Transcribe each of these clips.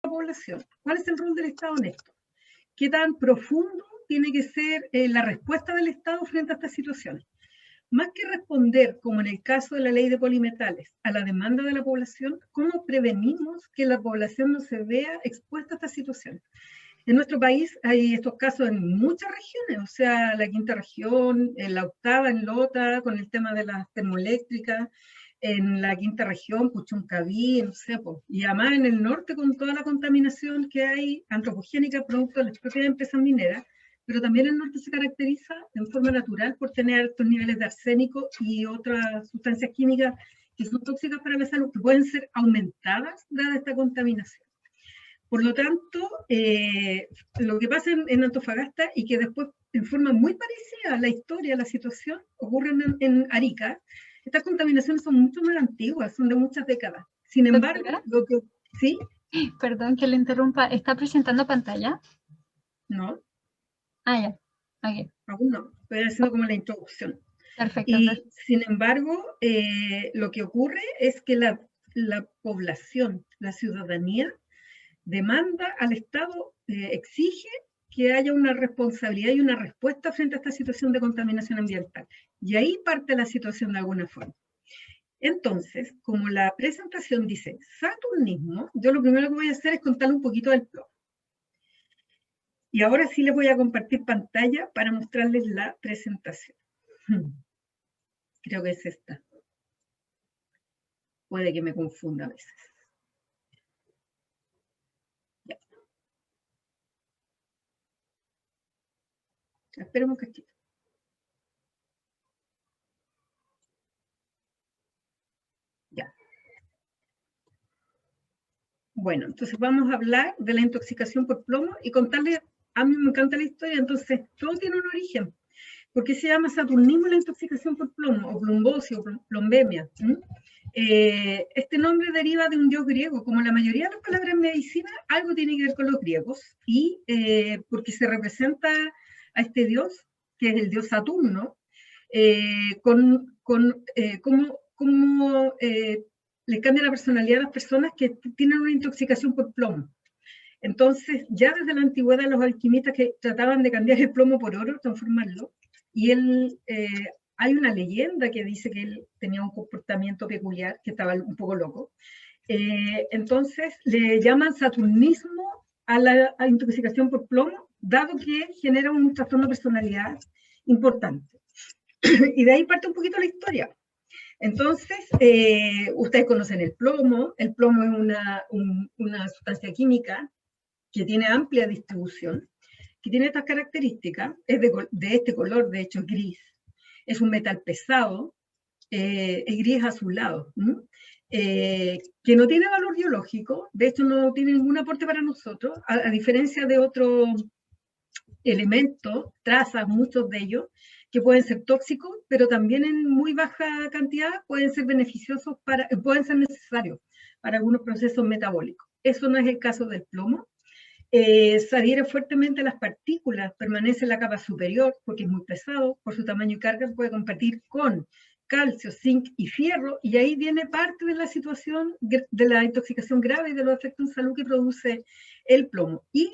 la población. ¿Cuál es el rol del Estado en esto? ¿Qué tan profundo tiene que ser la respuesta del Estado frente a estas situaciones? Más que responder, como en el caso de la ley de polimetales, a la demanda de la población, ¿cómo prevenimos que la población no se vea expuesta a estas situaciones? En nuestro país hay estos casos en muchas regiones, o sea, la quinta región, en la octava, en Lota, con el tema de las termoeléctricas, en la quinta región, Puchuncaví, no sé, y además en el norte con toda la contaminación que hay antropogénica producto de las propias empresas mineras, pero también el norte se caracteriza en forma natural por tener altos niveles de arsénico y otras sustancias químicas que son tóxicas para la salud, que pueden ser aumentadas dada esta contaminación. Por lo tanto, lo que pasa en Antofagasta y que después, en forma muy parecida a la historia, a la situación, ocurre en Arica, estas contaminaciones son mucho más antiguas, son de muchas décadas. Sin embargo, ¿sí? Perdón que le interrumpa, ¿está presentando pantalla? No. Ah, ya. Okay. Aún no, estoy haciendo como la introducción. Perfecto. Y sin embargo, lo que ocurre es que la población, la ciudadanía, demanda al Estado, exige que haya una responsabilidad y una respuesta frente a esta situación de contaminación ambiental. Y ahí parte la situación de alguna forma. Entonces, como la presentación dice saturnismo, yo lo primero que voy a hacer es contarle un poquito del plomo. Y ahora sí les voy a compartir pantalla para mostrarles la presentación. Creo que es esta. Puede que me confunda a veces. Ya. Esperemos un cachito. Ya. Bueno, entonces vamos a hablar de la intoxicación por plomo y contarles, a mí me encanta la historia, entonces todo tiene un origen. ¿Por qué se llama saturnismo la intoxicación por plomo, o plombosis, o plombemia? Este nombre deriva de un dios griego, como la mayoría de las palabras en medicina, algo tiene que ver con los griegos, y porque se representa a este dios, que es el dios Saturno, como le cambia la personalidad a las personas que tienen una intoxicación por plomo. Entonces, ya desde la antigüedad, los alquimistas que trataban de cambiar el plomo por oro, transformarlo, y él, hay una leyenda que dice que él tenía un comportamiento peculiar, que estaba un poco loco. Entonces, le llaman saturnismo a la intoxicación por plomo, dado que genera un trastorno de personalidad importante. Y de ahí parte un poquito la historia. Entonces, ustedes conocen el plomo es una sustancia química que tiene amplia distribución, que tiene estas características, es de este color, de hecho es gris, es un metal pesado, es gris azulado, que no tiene valor biológico, de hecho no tiene ningún aporte para nosotros, a diferencia de otros elementos, trazas, muchos de ellos, que pueden ser tóxicos, pero también en muy baja cantidad pueden ser beneficiosos, pueden ser necesarios para algunos procesos metabólicos. Eso no es el caso del plomo. Se adhiere fuertemente a las partículas, permanece en la capa superior porque es muy pesado, por su tamaño y carga puede competir con calcio, zinc y fierro, y ahí viene parte de la situación de la intoxicación grave y de los efectos en salud que produce el plomo. Y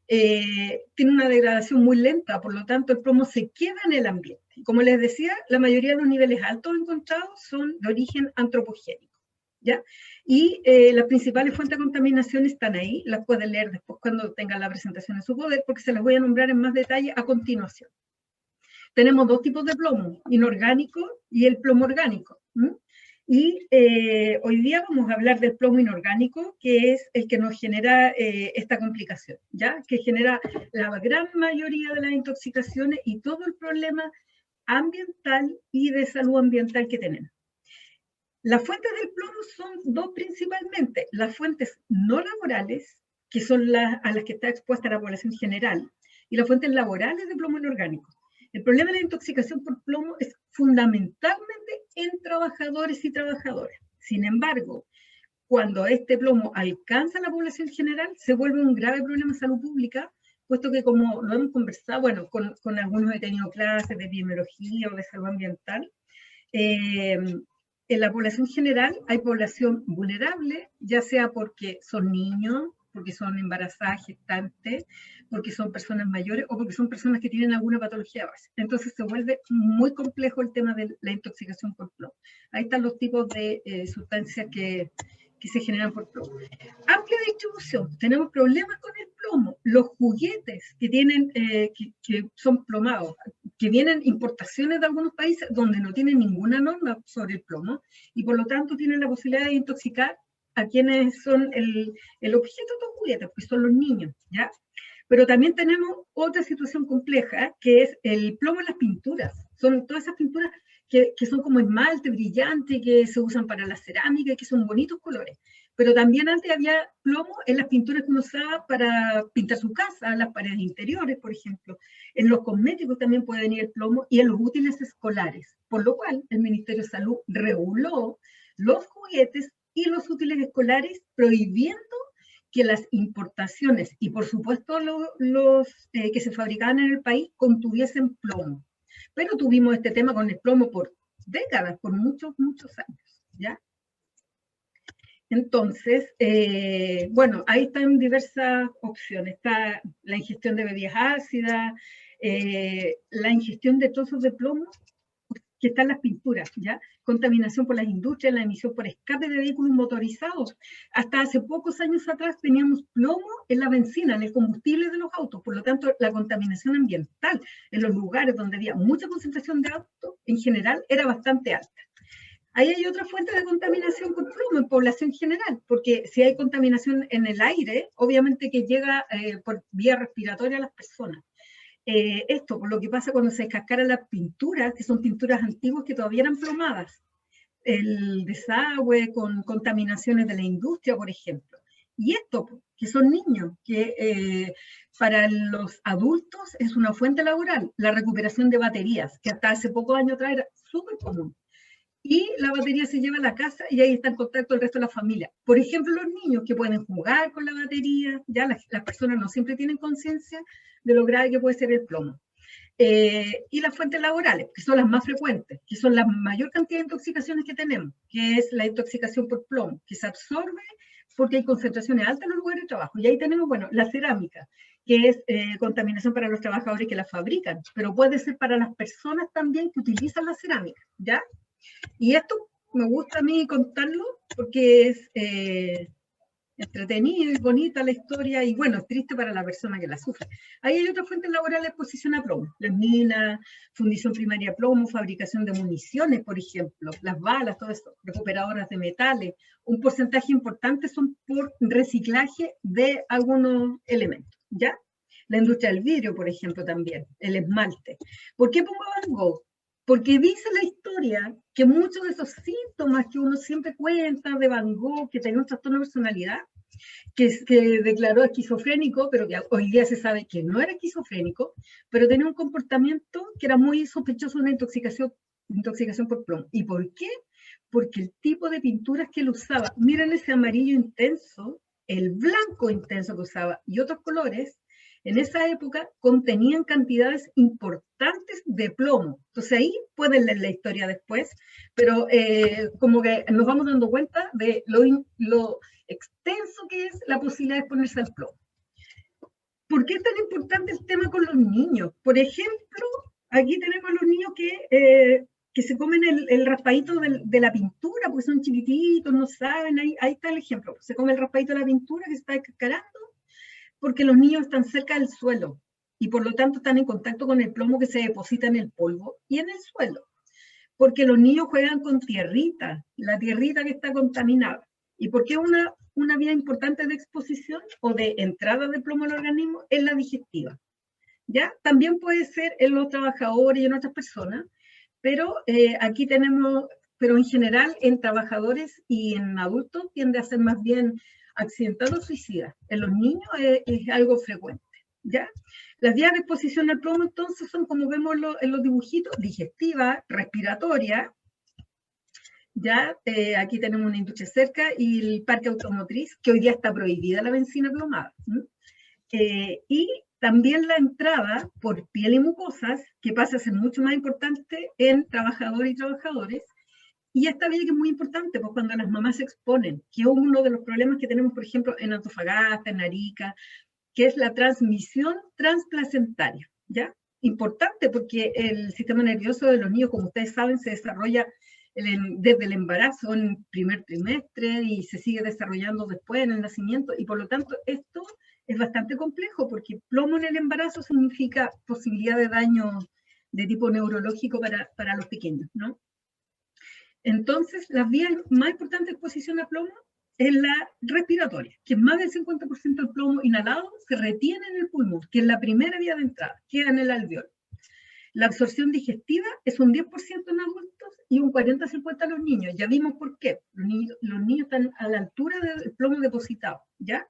tiene una degradación muy lenta, por lo tanto el plomo se queda en el ambiente. Como les decía, la mayoría de los niveles altos encontrados son de origen antropogénico, ¿ya? Y las principales fuentes de contaminación están ahí, las pueden leer después cuando tengan la presentación en su poder, porque se las voy a nombrar en más detalle a continuación. Tenemos dos tipos de plomo, inorgánico y el plomo orgánico. Y hoy día vamos a hablar del plomo inorgánico, que es el que nos genera esta complicación, ¿ya? Que genera la gran mayoría de las intoxicaciones y todo el problema ambiental y de salud ambiental que tenemos. Las fuentes del plomo son dos principalmente, las fuentes no laborales, que son a las que está expuesta la población general, y las fuentes laborales de plomo inorgánico. El problema de la intoxicación por plomo es fundamentalmente en trabajadores y trabajadoras. Sin embargo, cuando este plomo alcanza a la población general, se vuelve un grave problema de salud pública, puesto que, como lo hemos conversado, bueno, con algunos he tenido clases de epidemiología o de salud ambiental, en la población general hay población vulnerable, ya sea porque son niños, porque son embarazadas, gestantes, porque son personas mayores o porque son personas que tienen alguna patología base. Entonces se vuelve muy complejo el tema de la intoxicación por plomo. Ahí están los tipos de sustancias que se generan por plomo. Amplia distribución. Tenemos problemas con el plomo. Los juguetes que tienen, que son plomados, que vienen importaciones de algunos países donde no tienen ninguna norma sobre el plomo y por lo tanto tienen la posibilidad de intoxicar a quienes son el objeto de los juguetes, que son los niños, ¿ya? Pero también tenemos otra situación compleja, que es el plomo en las pinturas. Son todas esas pinturas que son como esmalte, brillante, que se usan para la cerámica y que son bonitos colores. Pero también antes había plomo en las pinturas que uno usaba para pintar su casa, las paredes interiores, por ejemplo. En los cosméticos también puede venir el plomo y en los útiles escolares. Por lo cual, el Ministerio de Salud reguló los juguetes y los útiles escolares, prohibiendo que las importaciones y por supuesto los que se fabricaban en el país contuviesen plomo. Pero tuvimos este tema con el plomo por décadas, por muchos, muchos años, ¿ya? Entonces, bueno, ahí están diversas opciones. Está la ingestión de bebidas ácidas, la ingestión de trozos de plomo, que están las pinturas, ¿ya? Contaminación por las industrias, la emisión por escape de vehículos motorizados. Hasta hace pocos años atrás teníamos plomo en la benzina, en el combustible de los autos. Por lo tanto, la contaminación ambiental en los lugares donde había mucha concentración de autos, en general, era bastante alta. Ahí hay otra fuente de contaminación por plomo en población general, porque si hay contaminación en el aire, obviamente que llega por vía respiratoria a las personas. Esto, por lo que pasa cuando se descascaran las pinturas, que son pinturas antiguas que todavía eran plomadas, el desagüe con contaminaciones de la industria, por ejemplo. Y esto, que son niños, que para los adultos es una fuente laboral, la recuperación de baterías, que hasta hace pocos años atrás era súper común. Y la batería se lleva a la casa y ahí está en contacto el resto de la familia. Por ejemplo, los niños que pueden jugar con la batería, ya las personas no siempre tienen conciencia de lo grave que puede ser el plomo. Y las fuentes laborales, que son las más frecuentes, que son la mayor cantidad de intoxicaciones que tenemos, que es la intoxicación por plomo, que se absorbe porque hay concentraciones altas en los lugares de trabajo. Y ahí tenemos, bueno, la cerámica, que es contaminación para los trabajadores que la fabrican, pero puede ser para las personas también que utilizan la cerámica, ¿ya? Y esto me gusta a mí contarlo porque es entretenido y bonita la historia y bueno, es triste para la persona que la sufre. Ahí hay otras fuentes laborales de exposición a plomo, las minas, fundición primaria de plomo, fabricación de municiones, por ejemplo, las balas, todo eso, recuperadoras de metales. Un porcentaje importante son por reciclaje de algunos elementos, ¿ya? La industria del vidrio, por ejemplo, también, el esmalte. ¿Por qué pongo Van Gogh? Porque dice la historia que muchos de esos síntomas que uno siempre cuenta de Van Gogh, que tenía un trastorno de personalidad, que declaró esquizofrénico, pero que hoy día se sabe que no era esquizofrénico, pero tenía un comportamiento que era muy sospechoso de una intoxicación por plomo. ¿Y por qué? Porque el tipo de pinturas que él usaba, miren ese amarillo intenso, el blanco intenso que usaba y otros colores, en esa época contenían cantidades importantes de plomo. Entonces ahí pueden leer la historia después, pero como que nos vamos dando cuenta de lo extenso que es la posibilidad de exponerse al plomo. ¿Por qué es tan importante el tema con los niños? Por ejemplo, aquí tenemos a los niños que se comen el raspadito de la pintura, porque son chiquititos, no saben, ahí está el ejemplo. Se come el raspadito de la pintura que se está descascarando, porque los niños están cerca del suelo y por lo tanto están en contacto con el plomo que se deposita en el polvo y en el suelo. Porque los niños juegan con tierrita, la tierrita que está contaminada. ¿Y por qué una vía importante de exposición o de entrada de plomo al organismo? Es la digestiva. ¿Ya? También puede ser en los trabajadores y en otras personas, pero aquí tenemos, pero en general en trabajadores y en adultos tiende a ser más bien accidentado o suicida. En los niños es algo frecuente, ¿ya? Las vías de exposición al plomo entonces son, como vemos en los dibujitos, digestiva, respiratoria, ya aquí tenemos una industria cerca y el parque automotriz, que hoy día está prohibida la benzina plomada. Y también la entrada por piel y mucosas, que pasa a ser mucho más importante en trabajadores y trabajadores, Y esta vía que es muy importante, pues cuando las mamás se exponen, que es uno de los problemas que tenemos, por ejemplo, en Antofagasta, en Arica, que es la transmisión transplacentaria, ¿ya? Importante porque el sistema nervioso de los niños, como ustedes saben, se desarrolla desde el embarazo en el primer trimestre y se sigue desarrollando después en el nacimiento, y por lo tanto esto es bastante complejo porque plomo en el embarazo significa posibilidad de daño de tipo neurológico para los pequeños, ¿no? Entonces, las vías más importantes de exposición a plomo es la respiratoria, que más del 50% del plomo inhalado se retiene en el pulmón, que es la primera vía de entrada, queda en el alveolo. La absorción digestiva es un 10% en adultos y un 40-50% en los niños. Ya vimos por qué. Los niños están a la altura del plomo depositado, ¿ya?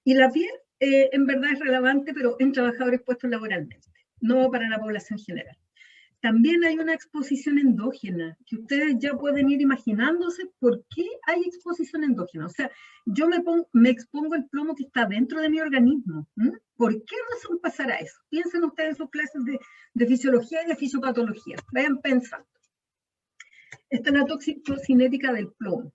Y la piel, en verdad es relevante, pero en trabajadores puestos laboralmente, no para la población general. También hay una exposición endógena, que ustedes ya pueden ir imaginándose por qué hay exposición endógena. O sea, yo me expongo el plomo que está dentro de mi organismo. ¿Por qué razón pasará eso? Piensen ustedes en sus clases de fisiología y de fisiopatología. Vayan pensando. Esta es la toxicinética del plomo.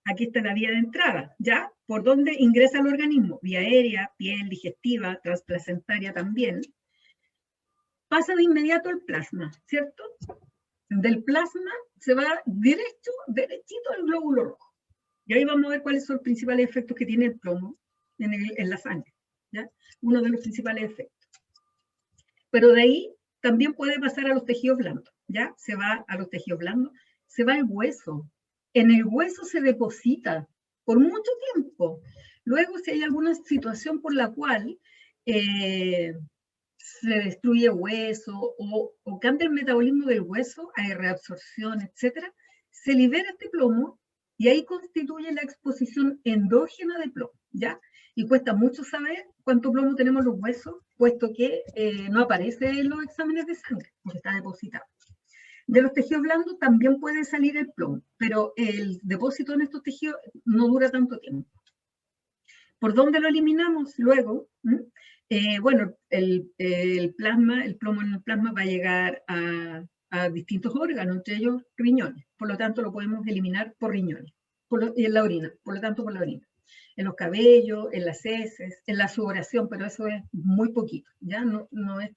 Aquí está la vía de entrada, ¿ya? ¿Por dónde ingresa al organismo? Vía aérea, piel, digestiva, transplacentaria también. Pasa de inmediato al plasma, ¿cierto? Del plasma se va derechito al glóbulo rojo. Y ahí vamos a ver cuáles son los principales efectos que tiene el plomo en la sangre, ¿ya? Uno de los principales efectos. Pero de ahí también puede pasar a los tejidos blandos, ¿ya? Se va a los tejidos blandos, se va al hueso. En el hueso se deposita por mucho tiempo. Luego, si hay alguna situación por la cual se destruye hueso o cambia el metabolismo del hueso, hay reabsorción, etcétera, se libera este plomo y ahí constituye la exposición endógena de plomo, ¿ya? Y cuesta mucho saber cuánto plomo tenemos los huesos, puesto que no aparece en los exámenes de sangre, porque está depositado. De los tejidos blandos también puede salir el plomo, pero el depósito en estos tejidos no dura tanto tiempo. ¿Por dónde lo eliminamos luego? Bueno, el plomo en el plasma va a llegar a distintos órganos, entre ellos riñones. Por lo tanto, lo podemos eliminar por riñones, y en la orina, por lo tanto, por la orina. En los cabellos, en las heces, en la sudoración, pero eso es muy poquito, ¿ya? No es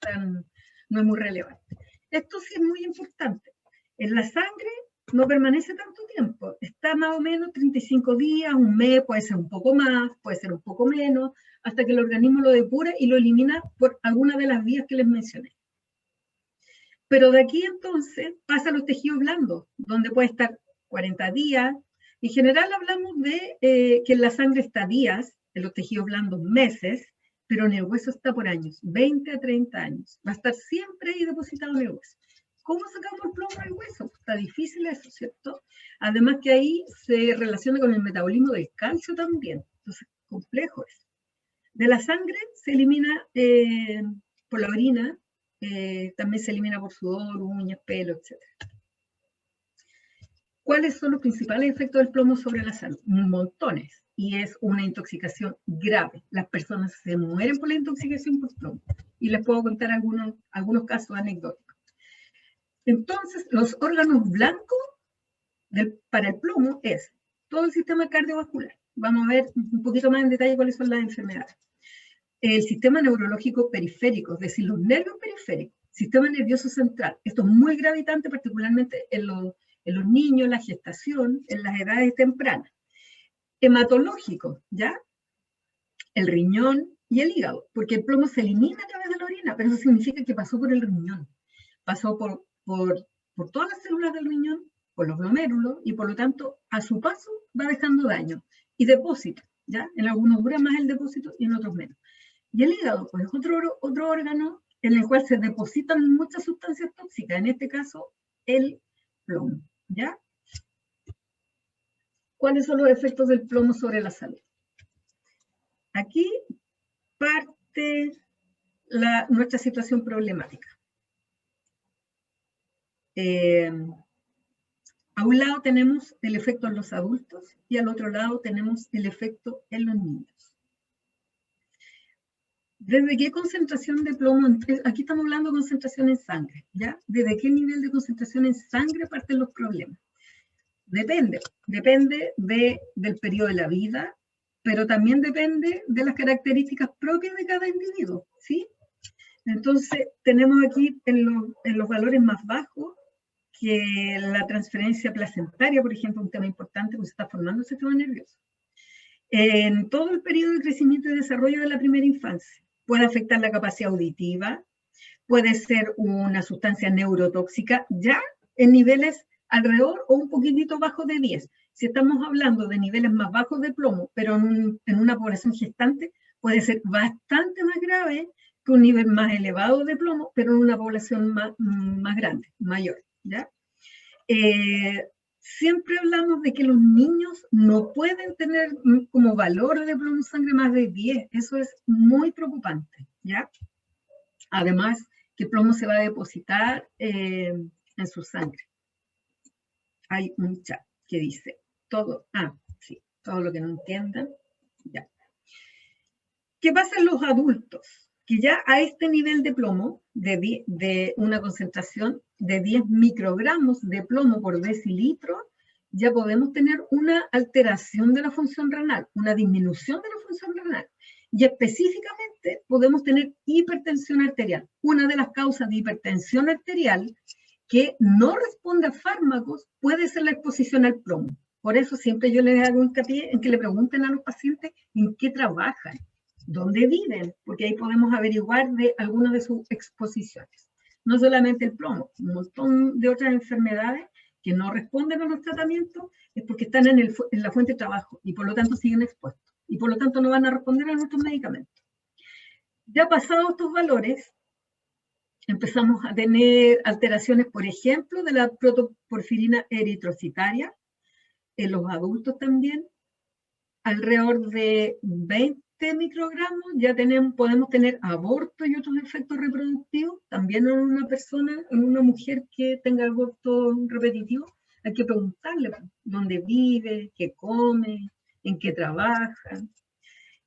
muy relevante. Esto sí es muy importante. En la sangre no permanece tanto tiempo, está más o menos 35 días, un mes, puede ser un poco más, puede ser un poco menos, hasta que el organismo lo depura y lo elimina por alguna de las vías que les mencioné. Pero de aquí entonces pasa a los tejidos blandos, donde puede estar 40 días. En general hablamos de que en la sangre está días, en los tejidos blandos meses, pero en el hueso está por años, 20 a 30 años. Va a estar siempre ahí depositado en el hueso. ¿Cómo sacamos el plomo del hueso? Está difícil eso, ¿cierto? Además que ahí se relaciona con el metabolismo del calcio también. Entonces, complejo es. De la sangre se elimina por la orina, también se elimina por sudor, uñas, pelo, etc. ¿Cuáles son los principales efectos del plomo sobre la salud? Montones. Y es una intoxicación grave. Las personas se mueren por la intoxicación por plomo. Y les puedo contar algunos casos anecdóticos. Entonces, los órganos blancos para el plomo es todo el sistema cardiovascular. Vamos a ver un poquito más en detalle cuáles son las enfermedades. El sistema neurológico periférico, es decir, los nervios periféricos, sistema nervioso central. Esto es muy gravitante, particularmente en los niños, la gestación, en las edades tempranas. Hematológico, ¿ya? El riñón y el hígado, porque el plomo se elimina a través de la orina, pero eso significa que pasó por el riñón, pasó por todas las células del riñón, por los glomérulos, y por lo tanto, a su paso, va dejando daño. Y depósito, ¿ya? En algunos dura más el depósito y en otros menos. Y el hígado, pues es otro órgano en el cual se depositan muchas sustancias tóxicas, en este caso, el plomo, ¿ya? ¿Cuáles son los efectos del plomo sobre la salud? Aquí parte nuestra situación problemática. A un lado tenemos el efecto en los adultos y al otro lado tenemos el efecto en los niños. ¿Desde qué concentración de plomo? Aquí estamos hablando de concentración en sangre, ¿ya? ¿Desde qué nivel de concentración en sangre parten los problemas? Depende del periodo de la vida, pero también depende de las características propias de cada individuo, ¿sí? Entonces, tenemos aquí en los valores más bajos que la transferencia placentaria, por ejemplo, un tema importante, porque se está formando el sistema nervioso. En todo el periodo de crecimiento y desarrollo de la primera infancia, puede afectar la capacidad auditiva, puede ser una sustancia neurotóxica, ya en niveles alrededor o un poquitito bajo de 10. Si estamos hablando de niveles más bajos de plomo, pero en una población gestante, puede ser bastante más grave que un nivel más elevado de plomo, pero en una población más grande, mayor, ¿ya? Siempre hablamos de que los niños no pueden tener como valor de plomo en sangre más de 10. Eso es muy preocupante, ¿ya? Además, que el plomo se va a depositar en su sangre. Hay un chat que dice todo lo que no entiendan, ya. ¿Qué pasa en los adultos? Que ya a este nivel de plomo, de una concentración de 10 microgramos de plomo por decilitro, ya podemos tener una alteración de la función renal, una disminución de la función renal. Y específicamente podemos tener hipertensión arterial. Una de las causas de hipertensión arterial que no responde a fármacos puede ser la exposición al plomo. Por eso siempre yo les hago hincapié en que le pregunten a los pacientes en qué trabajan, dónde viven, porque ahí podemos averiguar de algunas de sus exposiciones. No solamente el plomo, un montón de otras enfermedades que no responden a los tratamientos es porque están en la fuente de trabajo y por lo tanto siguen expuestos y por lo tanto no van a responder a nuestros medicamentos. Ya pasados estos valores, empezamos a tener alteraciones, por ejemplo, de la protoporfirina eritrocitaria, en los adultos también, alrededor de 20 microgramos, ya podemos tener aborto y otros efectos reproductivos, también en una persona, en una mujer que tenga aborto repetitivo, hay que preguntarle dónde vive, qué come, en qué trabaja.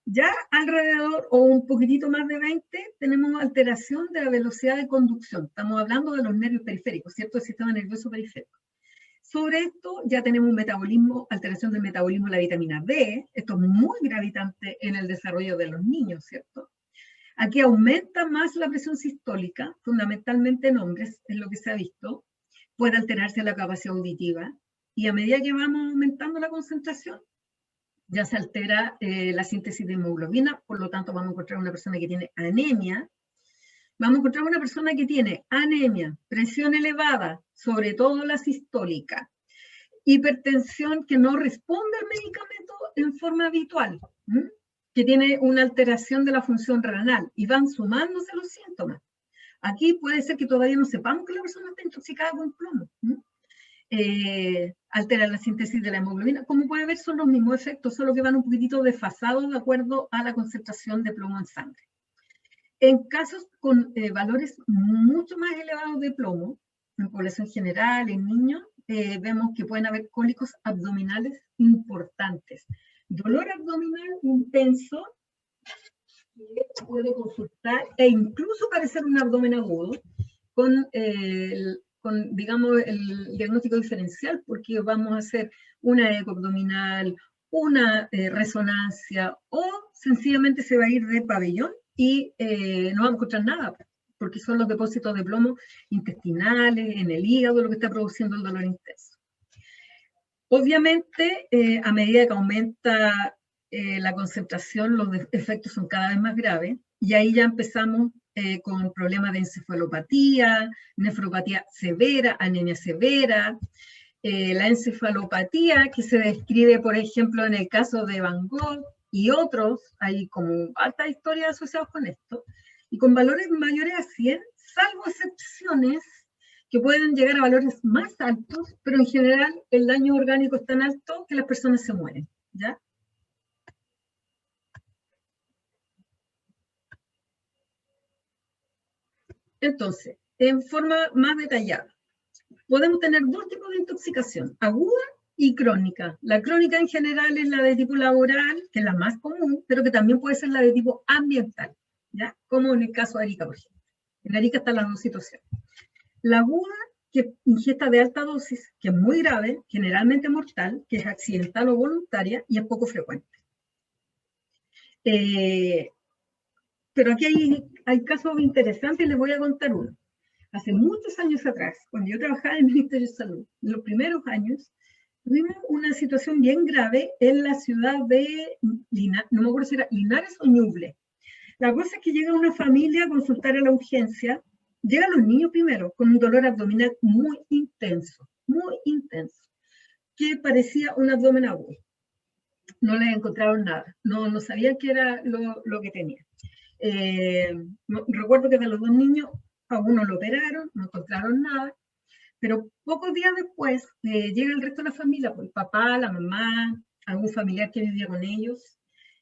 Ya alrededor, o un poquitito más de 20, tenemos alteración de la velocidad de conducción. Estamos hablando de los nervios periféricos, ¿cierto? El sistema nervioso periférico. Sobre esto ya tenemos un metabolismo, alteración del metabolismo de la vitamina D. Esto es muy gravitante en el desarrollo de los niños, ¿cierto? Aquí aumenta más la presión sistólica, fundamentalmente en hombres, es lo que se ha visto. Puede alterarse la capacidad auditiva. Y a medida que vamos aumentando la concentración, ya se altera la síntesis de hemoglobina, por lo tanto vamos a encontrar una persona que tiene anemia. Vamos a encontrar una persona que tiene anemia, presión elevada, sobre todo la sistólica, hipertensión que no responde al medicamento en forma habitual, que tiene una alteración de la función renal y van sumándose los síntomas. Aquí puede ser que todavía no sepamos que la persona está intoxicada con plomo. Altera la síntesis de la hemoglobina. Como puede ver, son los mismos efectos, solo que van un poquitito desfasados de acuerdo a la concentración de plomo en sangre. En casos con valores mucho más elevados de plomo, en población general, en niños, vemos que pueden haber cólicos abdominales importantes. Dolor abdominal intenso, que puede consultar e incluso parecer un abdomen agudo, con digamos, el diagnóstico diferencial, porque vamos a hacer una eco abdominal, una resonancia, o sencillamente se va a ir de pabellón y no vamos a encontrar nada, porque son los depósitos de plomo intestinales, en el hígado, lo que está produciendo el dolor intenso. Obviamente, a medida que aumenta la concentración, los efectos son cada vez más graves, y ahí ya empezamos con problemas de encefalopatía, nefropatía severa, anemia severa, la encefalopatía que se describe, por ejemplo, en el caso de Van Gogh y otros, hay como altas historias asociadas con esto, y con valores mayores a 100, salvo excepciones que pueden llegar a valores más altos, pero en general el daño orgánico es tan alto que las personas se mueren, ¿ya? Entonces, en forma más detallada, podemos tener dos tipos de intoxicación, aguda y crónica. La crónica en general es la de tipo laboral, que es la más común, pero que también puede ser la de tipo ambiental, ¿ya? Como en el caso de Arica, por ejemplo. En Arica están las dos situaciones. La aguda que ingesta de alta dosis, que es muy grave, generalmente mortal, que es accidental o voluntaria y es poco frecuente. Pero aquí hay casos interesantes y les voy a contar uno. Hace muchos años atrás, cuando yo trabajaba en el Ministerio de Salud, en los primeros años, tuvimos una situación bien grave en la ciudad de Linares, no me acuerdo si era Linares o Ñuble. La cosa es que llega una familia a consultar a la urgencia, llegan los niños primero, con un dolor abdominal muy intenso, que parecía un abdomen agudo. No les encontraron nada, no sabían qué era lo que tenía. Recuerdo que de los dos niños, a uno lo operaron, no encontraron nada, pero pocos días después llega el resto de la familia, pues el papá, la mamá, algún familiar que vivía con ellos,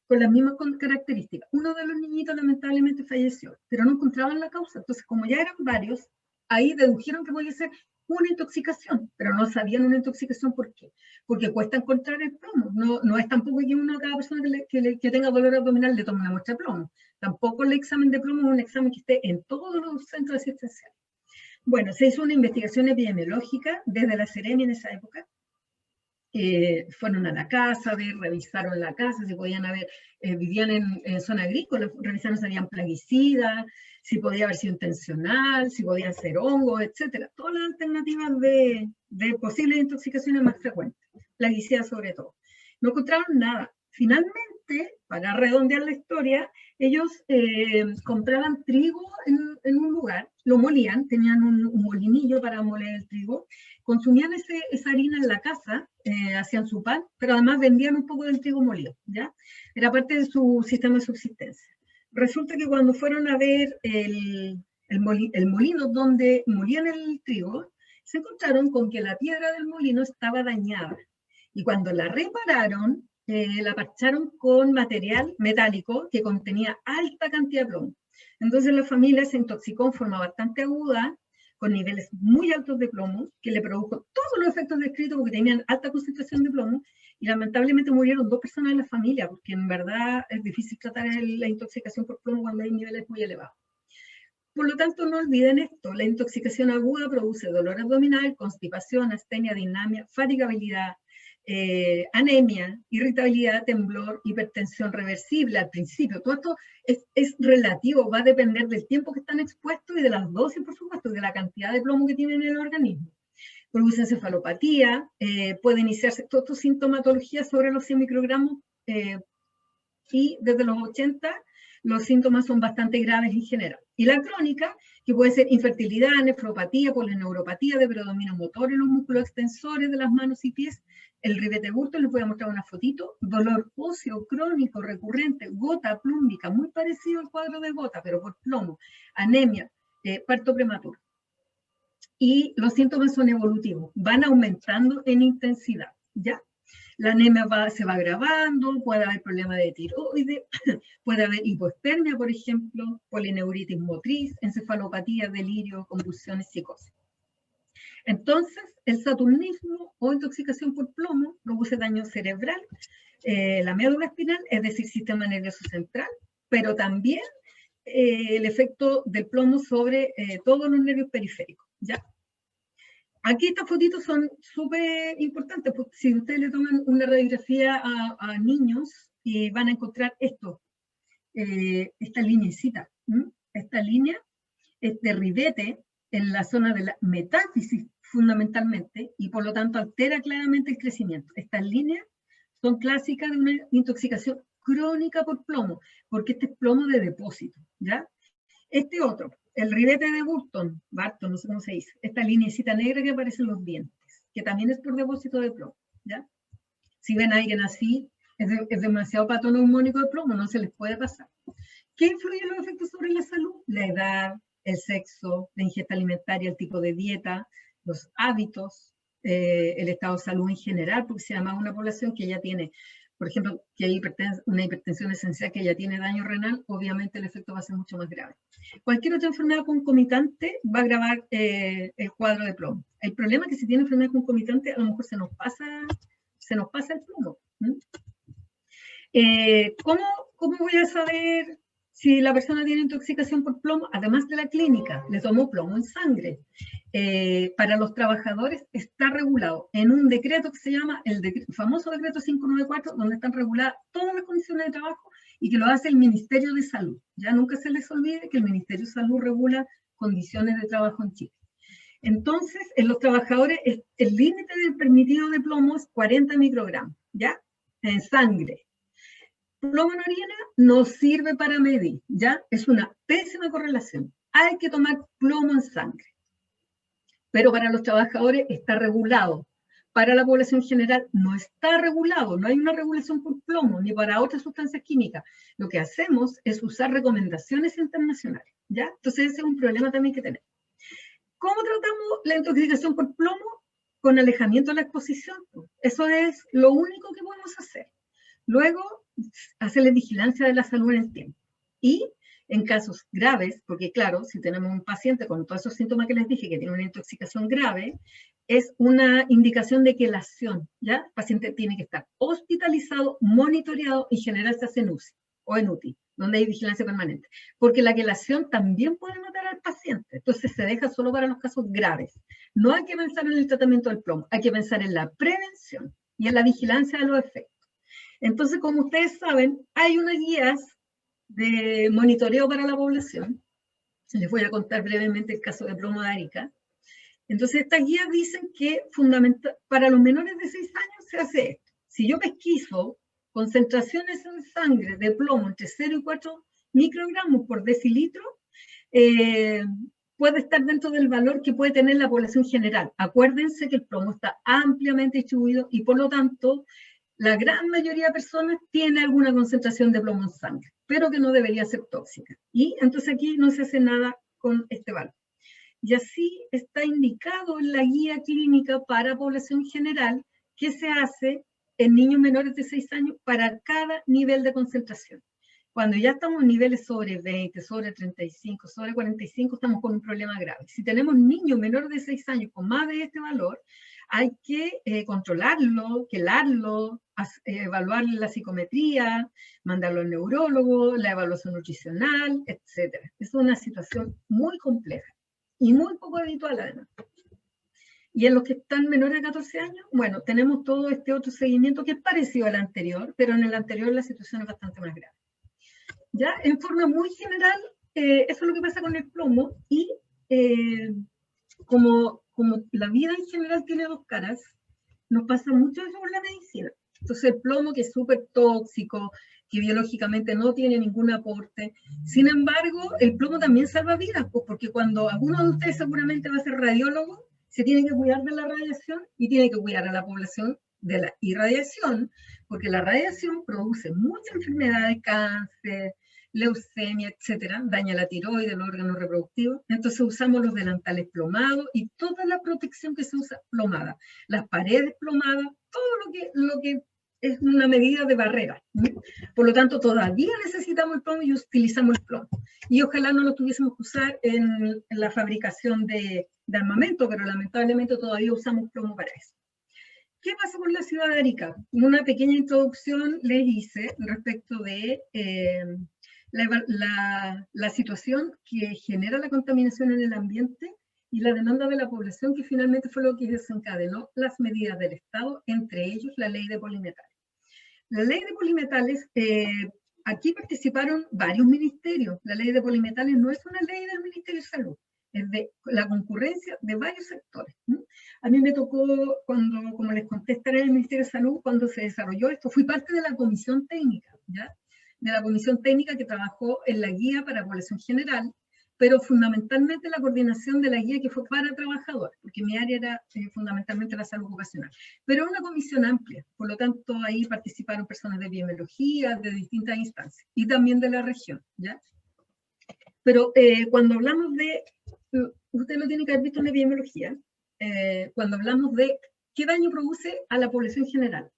con las mismas características. Uno de los niñitos lamentablemente falleció, pero no encontraban la causa. Entonces, como ya eran varios, ahí dedujeron que podía ser una intoxicación, pero no sabían una intoxicación por qué. Porque cuesta encontrar el plomo. No es tampoco que uno a cada persona que tenga dolor abdominal le tome una muestra de plomo. Tampoco el examen de plomo es un examen que esté en todos los centros asistenciales. Bueno, se hizo una investigación epidemiológica desde la Seremi en esa época. Fueron a la casa, revisaron la casa, si podían haber, vivían en zona agrícola, revisaron si habían plaguicidas, si podía haber sido intencional, si podían ser hongos, etcétera. Todas las alternativas de posibles intoxicaciones más frecuentes, plaguicidas sobre todo. No encontraron nada. Finalmente, para redondear la historia, ellos compraban trigo en un lugar, lo molían, tenían un molinillo para moler el trigo, consumían esa harina en la casa, hacían su pan, pero además vendían un poco del trigo molido, ¿ya? Era parte de su sistema de subsistencia. Resulta que cuando fueron a ver el molino donde molían el trigo, se encontraron con que la piedra del molino estaba dañada. Y cuando la repararon, la parcharon con material metálico que contenía alta cantidad de plomo. Entonces la familia se intoxicó en forma bastante aguda, con niveles muy altos de plomo, que le produjo todos los efectos descritos porque tenían alta concentración de plomo, y lamentablemente murieron 2 personas de la familia, porque en verdad es difícil tratar la intoxicación por plomo cuando hay niveles muy elevados. Por lo tanto, no olviden esto, la intoxicación aguda produce dolor abdominal, constipación, astenia, dinamia, fatigabilidad, anemia, irritabilidad, temblor, hipertensión reversible al principio. Todo esto es relativo, va a depender del tiempo que están expuestos y de las dosis, por supuesto, de la cantidad de plomo que tienen en el organismo. Produce encefalopatía, puede iniciarse toda esta sintomatología sobre los 100 microgramos y desde los 80 los síntomas son bastante graves en general. Y la crónica, que puede ser infertilidad, nefropatía, polineuropatía de predominio motor en los músculos extensores de las manos y pies, el ribete Burton, les voy a mostrar una fotito, dolor óseo crónico recurrente, gota plúmbica, muy parecido al cuadro de gota, pero por plomo, anemia, parto prematuro. Y los síntomas son evolutivos, van aumentando en intensidad, ¿ya? La anemia se va agravando, puede haber problema de tiroides, puede haber hipotermia, por ejemplo, polineuritis motriz, encefalopatía, delirio, convulsiones, psicosis. Entonces, el saturnismo o intoxicación por plomo produce daño cerebral, la médula espinal, es decir, sistema nervioso central, pero también el efecto del plomo sobre todos los nervios periféricos, ¿ya? Aquí estas fotitos son súper importantes, porque si ustedes le toman una radiografía a niños, van a encontrar esto, esta lineecita. Esta línea es de ribete en la zona de la metáfisis fundamentalmente, y por lo tanto altera claramente el crecimiento. Estas líneas son clásicas de una intoxicación crónica por plomo, porque este es plomo de depósito, ¿ya? Este otro, el ribete de Burton, no sé cómo se dice, esta lineecita negra que aparece en los dientes, que también es por depósito de plomo, ¿ya? Si ven a alguien así, es demasiado patoneumónico de plomo, no se les puede pasar. ¿Qué influye en los efectos sobre la salud? La edad, el sexo, la ingesta alimentaria, el tipo de dieta, los hábitos, el estado de salud en general, porque si además una población que ya tiene, por ejemplo, que hay una hipertensión esencial que ya tiene daño renal, obviamente el efecto va a ser mucho más grave. Cualquier otra enfermedad concomitante va a agravar el cuadro de plomo. El problema es que si tiene enfermedad concomitante, a lo mejor se nos pasa el plomo. ¿Cómo voy a saber si la persona tiene intoxicación por plomo, además de la clínica, le tomó plomo en sangre. Para los trabajadores está regulado en un decreto que se llama el famoso decreto 594, donde están reguladas todas las condiciones de trabajo y que lo hace el Ministerio de Salud. Ya nunca se les olvide que el Ministerio de Salud regula condiciones de trabajo en Chile. Entonces, en los trabajadores, el límite del permitido de plomo es 40 microgramos, ¿ya? En sangre. Plomo en orina no sirve para medir, ¿ya? Es una pésima correlación. Hay que tomar plomo en sangre. Pero para los trabajadores está regulado. Para la población general no está regulado, no hay una regulación por plomo ni para otras sustancias químicas. Lo que hacemos es usar recomendaciones internacionales, ¿ya? Entonces ese es un problema también que tenemos. ¿Cómo tratamos la intoxicación por plomo? Con alejamiento de la exposición. Eso es lo único que podemos hacer. Luego, hacerle vigilancia de la salud en el tiempo. Y en casos graves, porque claro, si tenemos un paciente con todos esos síntomas que les dije, que tiene una intoxicación grave, es una indicación de quelación, ¿ya? El paciente tiene que estar hospitalizado, monitoreado y generarse en UCI o en UTI, donde hay vigilancia permanente. Porque la quelación también puede matar al paciente, entonces se deja solo para los casos graves. No hay que pensar en el tratamiento del plomo, hay que pensar en la prevención y en la vigilancia de los efectos. Entonces, como ustedes saben, hay unas guías de monitoreo para la población. Les voy a contar brevemente el caso de plomo de Arica. Entonces, estas guías dicen que para los menores de 6 años se hace esto. Si yo pesquiso concentraciones en sangre de plomo entre 0 y 4 microgramos por decilitro, puede estar dentro del valor que puede tener la población general. Acuérdense que el plomo está ampliamente distribuido y por lo tanto la gran mayoría de personas tiene alguna concentración de plomo en sangre, pero que no debería ser tóxica. Y entonces aquí no se hace nada con este valor. Y así está indicado en la guía clínica para población general que se hace en niños menores de 6 años para cada nivel de concentración. Cuando ya estamos en niveles sobre 20, sobre 35, sobre 45, estamos con un problema grave. Si tenemos niños menores de 6 años con más de este valor, hay que controlarlo, quelarlo, evaluar la psicometría, mandarlo al neurólogo, la evaluación nutricional, etc. Es una situación muy compleja y muy poco habitual además. Y en los que están menores de 14 años, bueno, tenemos todo este otro seguimiento que es parecido al anterior, pero en el anterior la situación es bastante más grave. Ya, en forma muy general, eso es lo que pasa con el plomo y como la vida en general tiene dos caras, nos pasa mucho eso con la medicina. Entonces el plomo, que es súper tóxico, que biológicamente no tiene ningún aporte. Sin embargo, el plomo también salva vidas, pues, porque cuando alguno de ustedes seguramente va a ser radiólogo, se tiene que cuidar de la radiación y tiene que cuidar a la población de la irradiación, porque la radiación produce muchas enfermedades, cáncer, leucemia, etcétera, daña la tiroides, los órganos reproductivos. Entonces usamos los delantales plomados y toda la protección que se usa plomada, las paredes plomadas, todo lo que es una medida de barrera. Por lo tanto, todavía necesitamos el plomo y utilizamos el plomo. Y ojalá no lo tuviésemos que usar en la fabricación de armamento, pero lamentablemente todavía usamos plomo para eso. ¿Qué pasa con la ciudad de Arica? Una pequeña introducción les hice respecto de la situación que genera la contaminación en el ambiente y la demanda de la población, que finalmente fue lo que desencadenó las medidas del Estado, entre ellos la ley de polimetales. La ley de polimetales, aquí participaron varios ministerios. La ley de polimetales no es una ley del Ministerio de Salud, es de la concurrencia de varios sectores. A mí me tocó, cuando, como les conté, estar en el Ministerio de Salud cuando se desarrolló esto. Fui parte de la comisión técnica, ¿ya? De la comisión técnica que trabajó en la guía para población general, pero fundamentalmente la coordinación de la guía que fue para trabajadores, porque mi área era fundamentalmente la salud ocupacional. Pero una comisión amplia, por lo tanto ahí participaron personas de epidemiología, de distintas instancias, y también de la región, ¿ya? Pero cuando hablamos de, usted lo tiene que haber visto en la epidemiología, cuando hablamos de qué daño produce a la población general,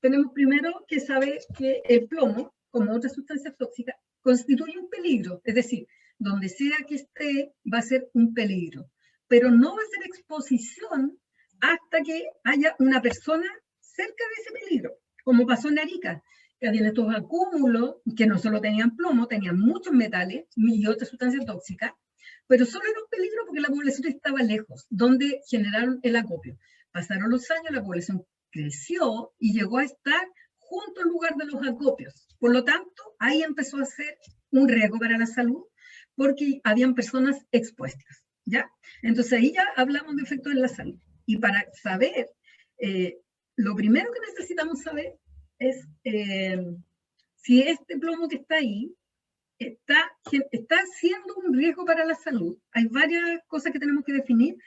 tenemos primero que saber que el plomo, como otras sustancias tóxicas, constituye un peligro, es decir, donde sea que esté va a ser un peligro, pero no va a ser exposición hasta que haya una persona cerca de ese peligro, como pasó en Arica. había estos acúmulos que no solo tenían plomo, tenían muchos metales y otras sustancias tóxicas, pero solo era un peligro porque la población estaba lejos, donde generaron el acopio. Pasaron los años, la población creció y llegó a estar junto al lugar de los acopios. Por lo tanto, ahí empezó a ser un riesgo para la salud porque habían personas expuestas, ¿ya? Entonces ahí ya hablamos de efectos en la salud. Y para saber, lo primero que necesitamos saber es si este plomo que está ahí está siendo un riesgo para la salud. Hay varias cosas que tenemos que definir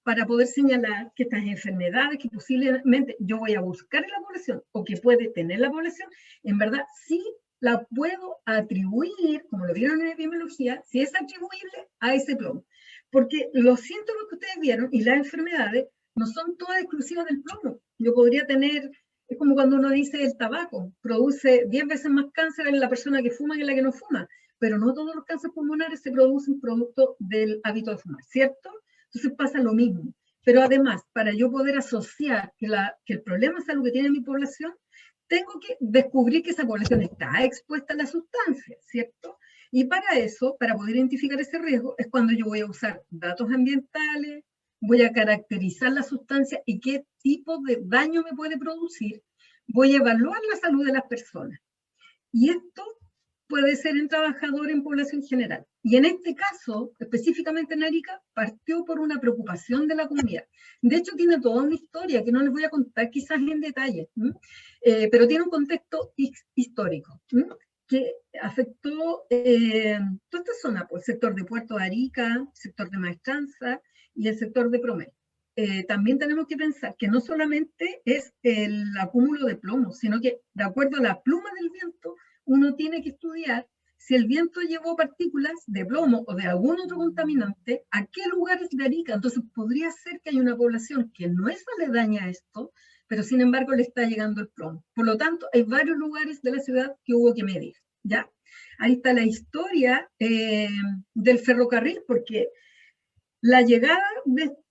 para poder señalar que estas enfermedades que posiblemente yo voy a buscar en la población o que puede tener la población, en verdad sí la puedo atribuir, como lo vieron en epidemiología, si es atribuible a ese plomo. Porque los síntomas que ustedes vieron y las enfermedades no son todas exclusivas del plomo. Yo podría tener, es como cuando uno dice el tabaco, produce 10 veces más cáncer en la persona que fuma que en la que no fuma, pero no todos los cánceres pulmonares se producen producto del hábito de fumar, ¿cierto? Entonces pasa lo mismo. Pero además, para yo poder asociar que el problema de salud que tiene mi población, tengo que descubrir que esa población está expuesta a la sustancia, ¿cierto? Y para eso, para poder identificar ese riesgo, es cuando yo voy a usar datos ambientales, voy a caracterizar la sustancia y qué tipo de daño me puede producir, voy a evaluar la salud de las personas. Y esto puede ser en trabajador en población general. Y en este caso, específicamente en Arica, partió por una preocupación de la comunidad. De hecho, tiene toda una historia que no les voy a contar quizás en detalle, pero tiene un contexto histórico que afectó toda esta zona, pues, el sector de Puerto de Arica, el sector de Maestranza y el sector de Promel. También tenemos que pensar que no solamente es el acúmulo de plomo, sino que de acuerdo a la pluma del viento, uno tiene que estudiar si el viento llevó partículas de plomo o de algún otro contaminante, a qué lugares de Arica. Entonces podría ser que hay una población que no es aledaña a esto, pero sin embargo le está llegando el plomo. Por lo tanto, hay varios lugares de la ciudad que hubo que medir, ¿ya? Ahí está la historia del ferrocarril, porque la llegada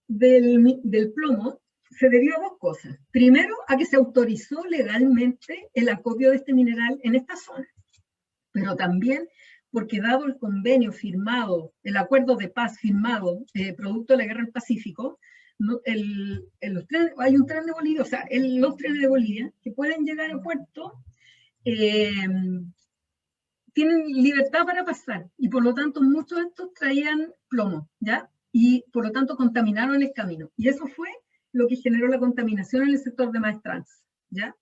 del plomo se debió a dos cosas. Primero, a que se autorizó legalmente el acopio de este mineral en esta zona, pero también porque dado el convenio firmado, el acuerdo de paz firmado, producto de la guerra del Pacífico, hay un tren de Bolivia, o sea, los trenes de Bolivia que pueden llegar al puerto tienen libertad para pasar, y por lo tanto muchos de estos traían plomo, ¿ya? Y por lo tanto contaminaron el camino. Y eso fue lo que generó la contaminación en el sector de Maestranza, ¿ya?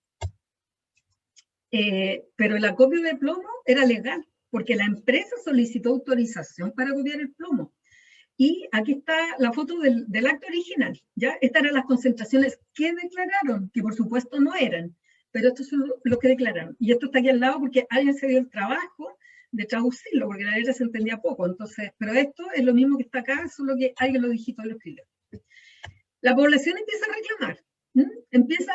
Pero el acopio de plomo era legal, porque la empresa solicitó autorización para acopiar el plomo. Y aquí está la foto del acto original, ¿ya? Estas eran las concentraciones que declararon, que por supuesto no eran, pero esto es lo que declararon. Y esto está aquí al lado porque alguien se dio el trabajo de traducirlo, porque la letra se entendía poco. Entonces, pero esto es lo mismo que está acá, solo que alguien lo digitó y lo escribió. La población empieza a reclamar. Empieza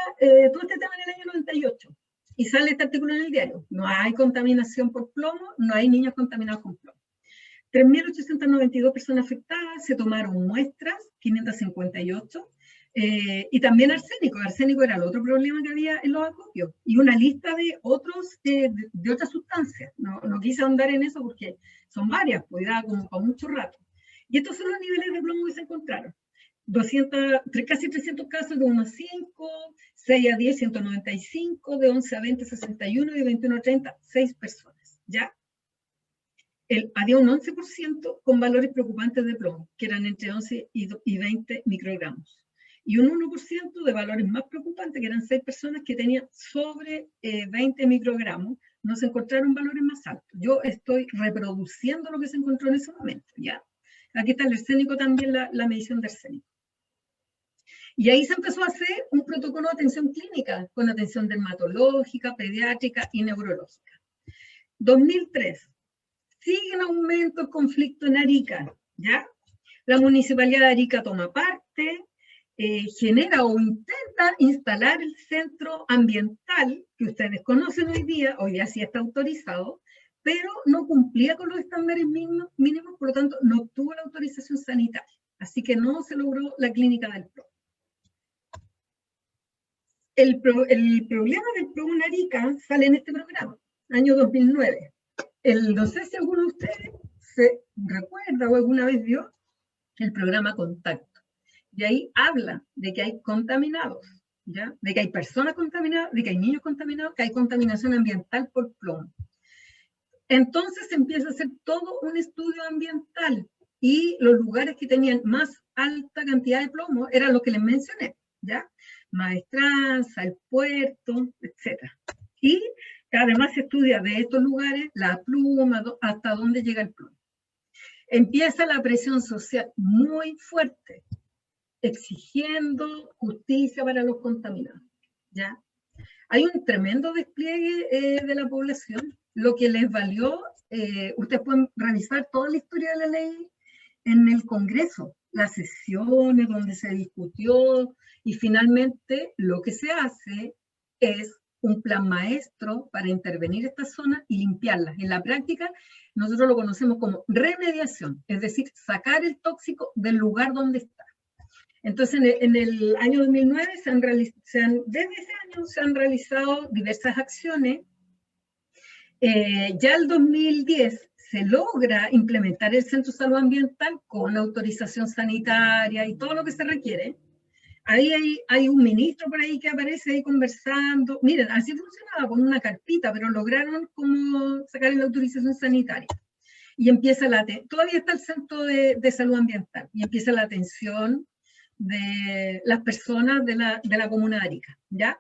todo este tema en el año 98. Y sale este artículo en el diario. No hay contaminación por plomo, no hay niños contaminados con plomo. 3.892 personas afectadas, se tomaron muestras, 558, y también arsénico. Arsénico era el otro problema que había en los acopios, y una lista de otras sustancias. No quise ahondar en eso porque son varias, pues da como para mucho rato. Y estos son los niveles de plomo que se encontraron. Casi 300 casos de 1 a 5, 6 a 10, 195, de 11 a 20, 61, y de 21 a 30, 6 personas, ¿ya? Había un 11% con valores preocupantes de plomo, que eran entre 11 y 20 microgramos. Y un 1% de valores más preocupantes, que eran 6 personas que tenían sobre 20 microgramos. No se encontraron valores más altos. Yo estoy reproduciendo lo que se encontró en ese momento, ¿ya? Aquí está el arsénico también, la medición de arsénico. Y ahí se empezó a hacer un protocolo de atención clínica, con atención dermatológica, pediátrica y neurológica. 2003. Sigue en aumento el conflicto en Arica, ¿ya? La Municipalidad de Arica toma parte, genera o intenta instalar el centro ambiental, que ustedes conocen hoy día sí está autorizado, pero no cumplía con los estándares mínimos, por lo tanto no obtuvo la autorización sanitaria, así que no se logró la clínica del plomo. el problema del plomo en Arica sale en este programa, año 2009. No sé si alguno de ustedes se recuerda o alguna vez vio el programa Contacto. Y ahí habla de que hay contaminados, ¿ya? De que hay personas contaminadas, de que hay niños contaminados, que hay contaminación ambiental por plomo. Entonces se empieza a hacer todo un estudio ambiental y los lugares que tenían más alta cantidad de plomo eran los que les mencioné, ¿ya? Maestranza, el puerto, etc. Y además se estudia de estos lugares la pluma, hasta dónde llega el plomo. Empieza la presión social muy fuerte, exigiendo justicia para los contaminados, ¿ya? Hay un tremendo despliegue de la población, lo que les valió, ustedes pueden revisar toda la historia de la ley en el Congreso, las sesiones donde se discutió, y finalmente lo que se hace es un plan maestro para intervenir estas zonas y limpiarlas. En la práctica, nosotros lo conocemos como remediación, es decir, sacar el tóxico del lugar donde está. Entonces, en el año 2009, desde ese año se han realizado diversas acciones. Ya el 2010 se logra implementar el Centro de Salud Ambiental con autorización sanitaria y todo lo que se requiere. Ahí hay un ministro por ahí que aparece ahí conversando. Miren, así funcionaba con una carpita, pero lograron como sacar la autorización sanitaria. Y empieza todavía está el Centro de Salud Ambiental, y empieza la atención de las personas de la comuna de Arica, ¿ya?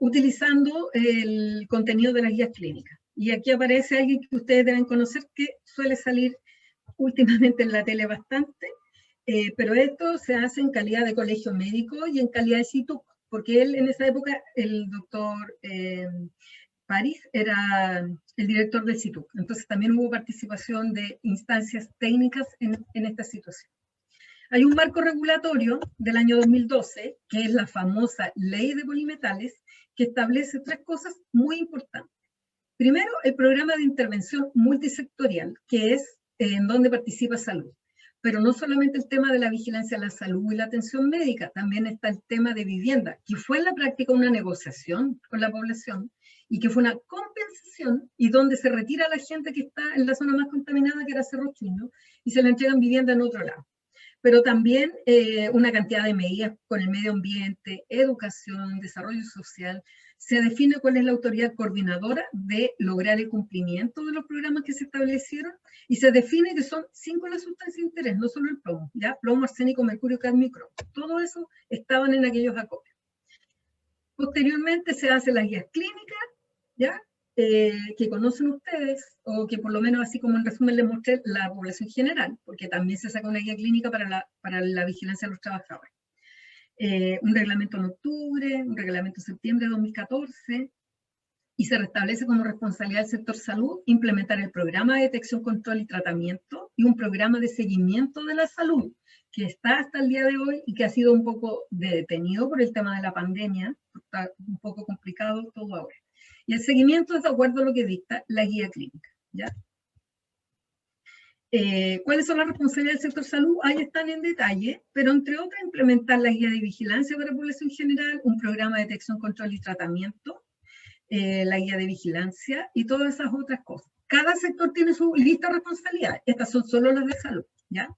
Utilizando el contenido de las guías clínicas. Y aquí aparece alguien que ustedes deben conocer, que suele salir últimamente en la tele bastante, pero esto se hace en calidad de colegio médico y en calidad de CITUC, porque él en esa época, el doctor París, era el director del CITUC. Entonces también hubo participación de instancias técnicas en esta situación. Hay un marco regulatorio del año 2012, que es la famosa Ley de Polimetales, que establece tres cosas muy importantes. Primero, el programa de intervención multisectorial, que es en donde participa salud. Pero no solamente el tema de la vigilancia a la salud y la atención médica, también está el tema de vivienda, que fue en la práctica una negociación con la población y que fue una compensación, y donde se retira a la gente que está en la zona más contaminada, que era Cerro Chino, y se le entregan vivienda en otro lado. Pero también una cantidad de medidas con el medio ambiente, educación, desarrollo social. Se define cuál es la autoridad coordinadora de lograr el cumplimiento de los programas que se establecieron, y se define que son 5 las sustancias de interés, no solo el plomo, ¿ya? Plomo, arsénico, mercurio, cadmio y cromo. Todo eso estaban en aquellos acopios. Posteriormente se hacen las guías clínicas, ¿ya? Que conocen ustedes, o que por lo menos así como en resumen les mostré, la población general, porque también se saca una guía clínica para la vigilancia de los trabajadores. Un reglamento en octubre, un reglamento en septiembre de 2014, y se restablece como responsabilidad del sector salud implementar el programa de detección, control y tratamiento, y un programa de seguimiento de la salud, que está hasta el día de hoy y que ha sido un poco detenido por el tema de la pandemia. Está un poco complicado todo ahora. Y el seguimiento es de acuerdo a lo que dicta la guía clínica, ¿ya? ¿Cuáles son las responsabilidades del sector salud? Ahí están en detalle, pero entre otras, implementar la guía de vigilancia para la población general, un programa de detección, control y tratamiento, la guía de vigilancia y todas esas otras cosas. Cada sector tiene su lista de responsabilidades. Estas son solo las de salud, ¿ya?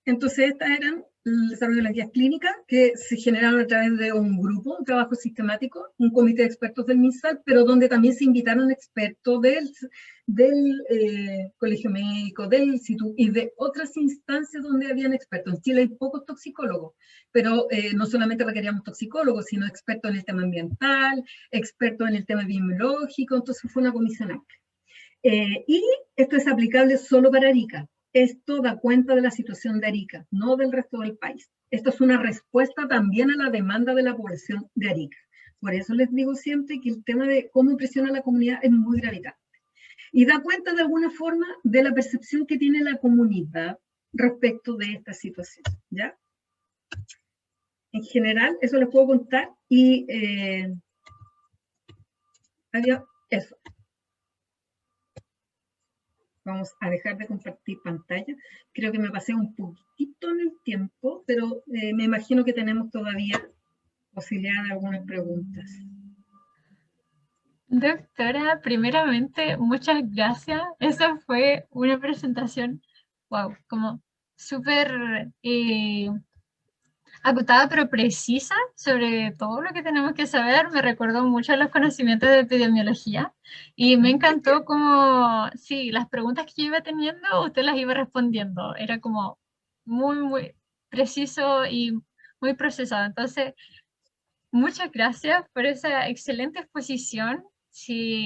Entonces, estas eran el desarrollo de las guías clínicas, que se generaron a través de un grupo, un trabajo sistemático, un comité de expertos del MinSal, pero donde también se invitaron expertos del Colegio Médico, del CITUC y de otras instancias donde habían expertos. En Chile hay pocos toxicólogos, pero no solamente requeríamos toxicólogos, sino expertos en el tema ambiental, expertos en el tema biológico. Entonces fue una comisión amplia. Y esto es aplicable solo para Arica. Esto da cuenta de la situación de Arica, no del resto del país. Esto es una respuesta también a la demanda de la población de Arica. Por eso les digo siempre que el tema de cómo presiona la comunidad es muy gravitante. Y da cuenta de alguna forma de la percepción que tiene la comunidad respecto de esta situación, ¿ya? En general, eso les puedo contar, y eso. Vamos a dejar de compartir pantalla. Creo que me pasé un poquito en el tiempo, pero me imagino que tenemos todavía posibilidad de algunas preguntas. Doctora, primeramente, muchas gracias. Esa fue una presentación, wow, como súper acotada pero precisa sobre todo lo que tenemos que saber. Me recordó mucho a los conocimientos de epidemiología y me encantó como, sí, las preguntas que yo iba teniendo, usted las iba respondiendo. Era como muy preciso y muy procesado. Entonces, muchas gracias por esa excelente exposición. Sí.